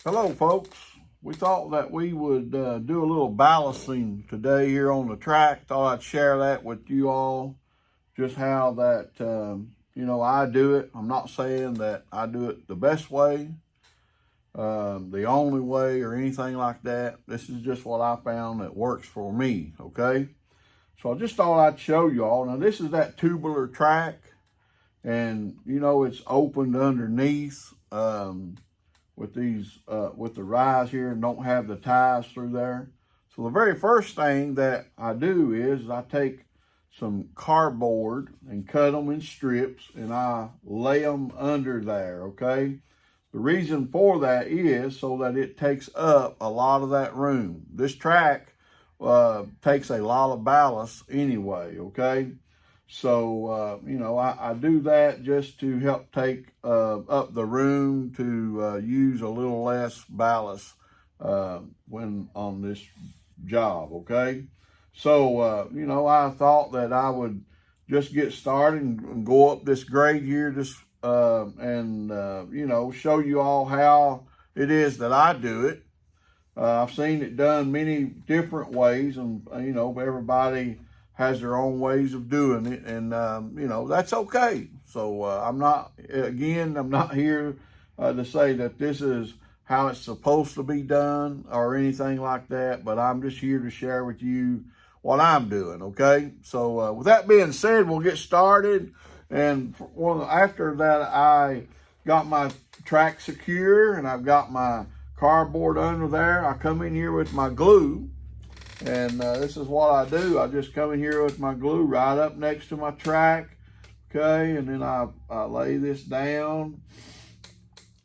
Hello folks, we thought that we would do a little ballasting today here on the track. Thought I'd share that with you all, just how that, I do it. I'm not saying that I do it the best way, the only way or anything like that. This is just what I found that works for me, okay? So I just thought I'd show you all. Now this is that tubular track, and it's opened underneath. With these with the rise here, and don't have the ties through there. So the very first thing that I do is I take some cardboard and cut them in strips, and I lay them under there, okay? The reason for that is so that it takes up a lot of that room. This track takes a lot of ballast anyway, okay? So, I do that just to help take up the room to use a little less ballast when on this job, okay? So, I thought that I would just get started and go up this grade here just and show you all how it is that I do it. I've seen it done many different ways, and, everybody has their own ways of doing it, and that's okay. So I'm not here to say that this is how it's supposed to be done or anything like that, but I'm just here to share with you what I'm doing, okay? So with that being said, we'll get started. And after that, I got my track secure and I've got my cardboard under there. I come in here with my glue. And this is what I do. I just come in here with my glue right up next to my track, okay? And then I lay this down,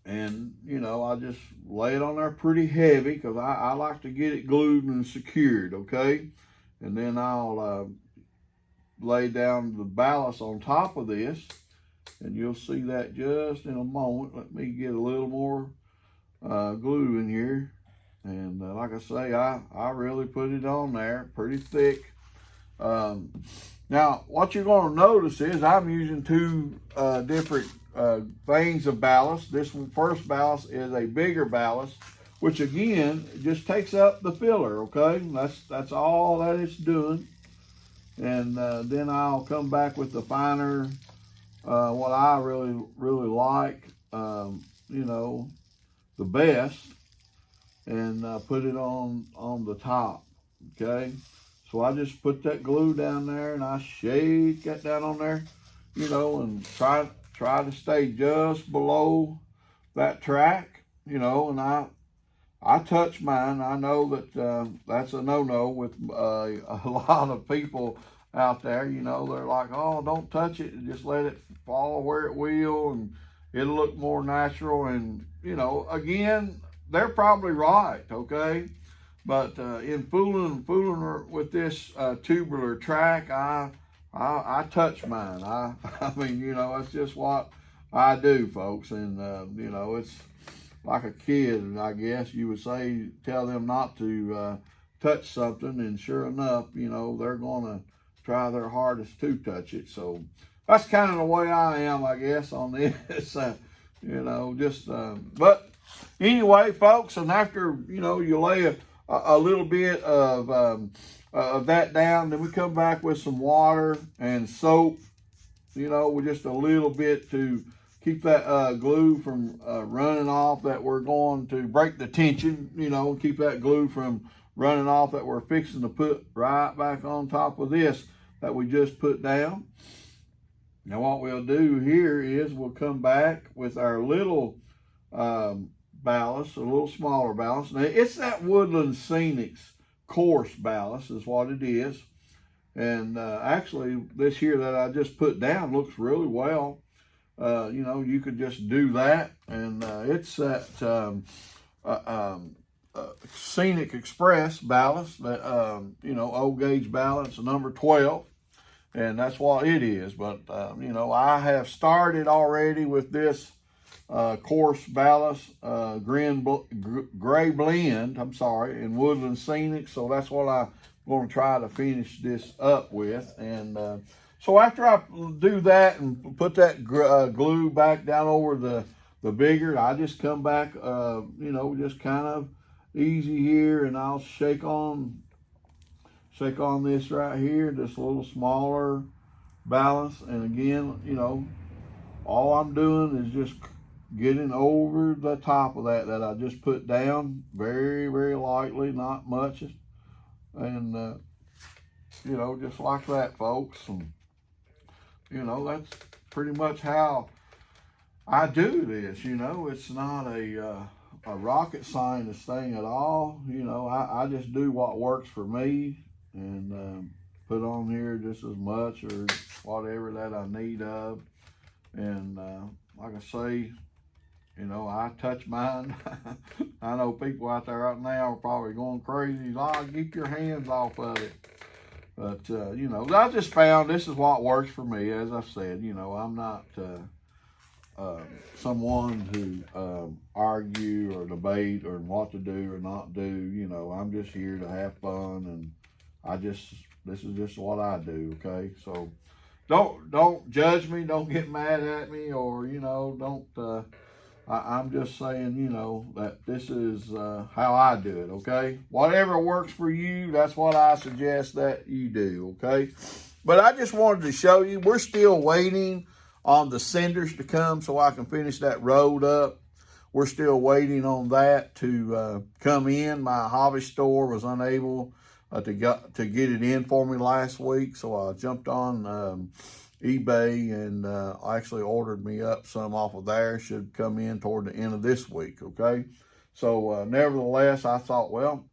and, I just lay it on there pretty heavy because I like to get it glued and secured, okay? And then I'll lay down the ballast on top of this, and you'll see that just in a moment. Let me get a little more glue in here. And like I say, I really put it on there pretty thick. Now, what you're going to notice is I'm using two different things of ballast. This first ballast is a bigger ballast, which again just takes up the filler. Okay, that's all that it's doing. And then I'll come back with the finer, what I really like, the best. And put it on the top, okay? So I just put that glue down there and I shake that down on there, and try to stay just below that track, and I touch mine. I know that that's a no-no with a lot of people out there. They're like, oh, don't touch it, just let it fall where it will, and it'll look more natural. And again, they're probably right, okay? But in fooling with this tubular track, I touch mine. I mean, that's just what I do, folks. And it's like a kid, I guess you would say, tell them not to touch something, and sure enough, they're gonna try their hardest to touch it. So that's kind of the way I am, I guess, on this. But anyway, folks, and after, you lay a little bit of that down, then we come back with some water and soap, with just a little bit to keep that glue from running off, that we're going to break the tension, keep that glue from running off, that we're fixing to put right back on top of this that we just put down. Now what we'll do here is we'll come back with our little ballast, a little smaller ballast. Now it's that Woodland Scenics coarse ballast is what it is. And actually this here that I just put down looks really well. You could just do that. And it's that Scenic Express ballast, that old gauge ballast, number 12. And that's what it is. But, I have started already with this coarse ballast, gray blend, in Woodland Scenic. So that's what I'm going to try to finish this up with. And so after I do that and put that glue back down over the bigger, I just come back, you know, just kind of easy here, and I'll shake on this right here, this little smaller balance. And again, you know, all I'm doing is just getting over the top of that I just put down very, very lightly, not much. And, you know, just like that, folks. And, you know, that's pretty much how I do this. You know, it's not a rocket scientist thing at all. You know, I just do what works for me, and put on here just as much or whatever that I need of. And like I say, you know, I touch mine. I know people out there right now are probably going crazy. Oh, get your hands off of it. But, you know, I just found this is what works for me. As I said, you know, I'm not someone who argue or debate or what to do or not do. You know, I'm just here to have fun, and this is just what I do, okay? So don't judge me, don't get mad at me, or, you know, don't, I'm just saying, you know, that this is how I do it, okay? Whatever works for you, that's what I suggest that you do, okay? But I just wanted to show you, we're still waiting on the cinders to come so I can finish that road up. We're still waiting on that to come in. My hobby store was unable to get it in for me last week, so I jumped on eBay and actually ordered me up some off of there. Should come in toward the end of this week, okay? So nevertheless, I thought, well,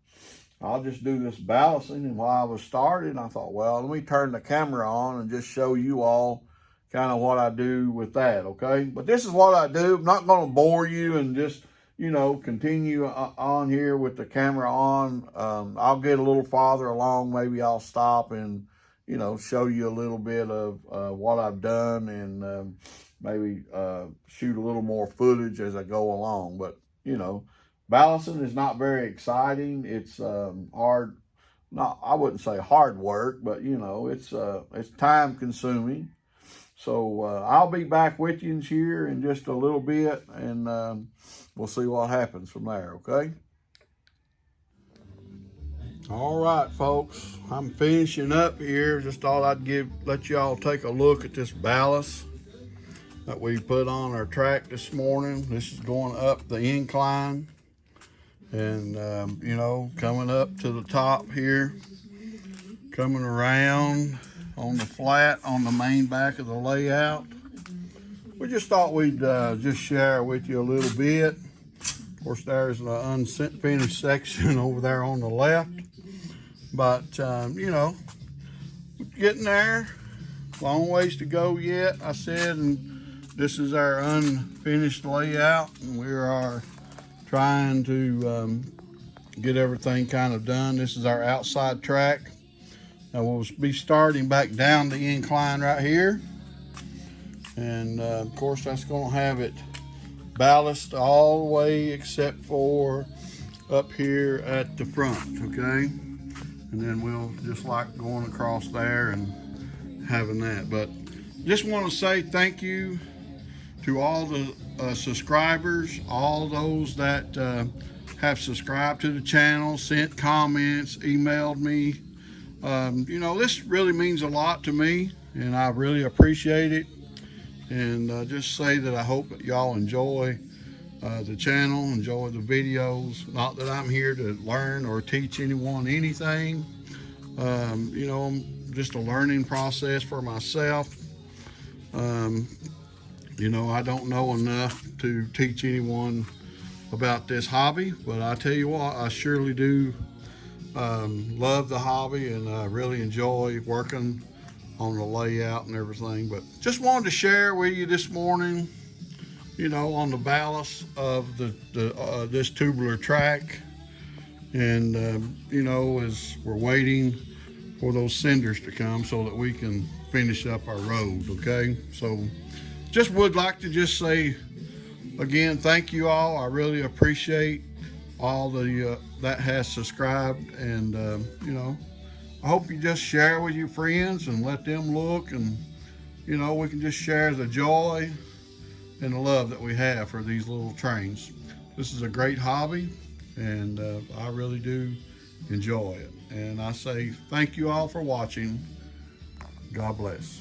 I'll just do this ballasting. And while I was starting, I thought, well, let me turn the camera on and just show you all kind of what I do with that, okay? But this is what I do. I'm not going to bore you and just, you know, continue on here with the camera on. I'll get a little farther along. Maybe I'll stop and, you know, show you a little bit of what I've done, and maybe shoot a little more footage as I go along. But, you know, ballasting is not very exciting. It's hard, I wouldn't say hard work, but, you know, it's time consuming. So I'll be back with you here in just a little bit, and we'll see what happens from there, okay? All right, folks, I'm finishing up here. Just thought I'd let y'all take a look at this ballast that we put on our track this morning. This is going up the incline, and you know, coming up to the top here, coming around on the flat on the main back of the layout. We just thought we'd just share with you a little bit. Of course, there's the unfinished section over there on the left. But, you know, getting there, long ways to go yet, I said, and this is our unfinished layout, and we are trying to get everything kind of done. This is our outside track. Now we'll be starting back down the incline right here, and of course that's going to have it ballast all the way except for up here at the front, okay? And then we'll just like going across there and having that. But just want to say thank you to all the subscribers, all those that have subscribed to the channel, sent comments, emailed me. You know, this really means a lot to me, and I really appreciate it. And just say that I hope that y'all enjoy the channel, enjoy the videos. Not that I'm here to learn or teach anyone anything. You know, just a learning process for myself. You know, I don't know enough to teach anyone about this hobby, but I tell you what, I surely do love the hobby, and I really enjoy working on the layout and everything. But just wanted to share with you this morning, you know, on the ballast of this tubular track. And you know, as we're waiting for those cinders to come so that we can finish up our road, okay? So just would like to just say again, thank you all. I really appreciate all the that has subscribed, and you know, I hope you just share with your friends and let them look, and you know, we can just share the joy and the love that we have for these little trains. This is a great hobby, and I really do enjoy it. And I say thank you all for watching. God bless.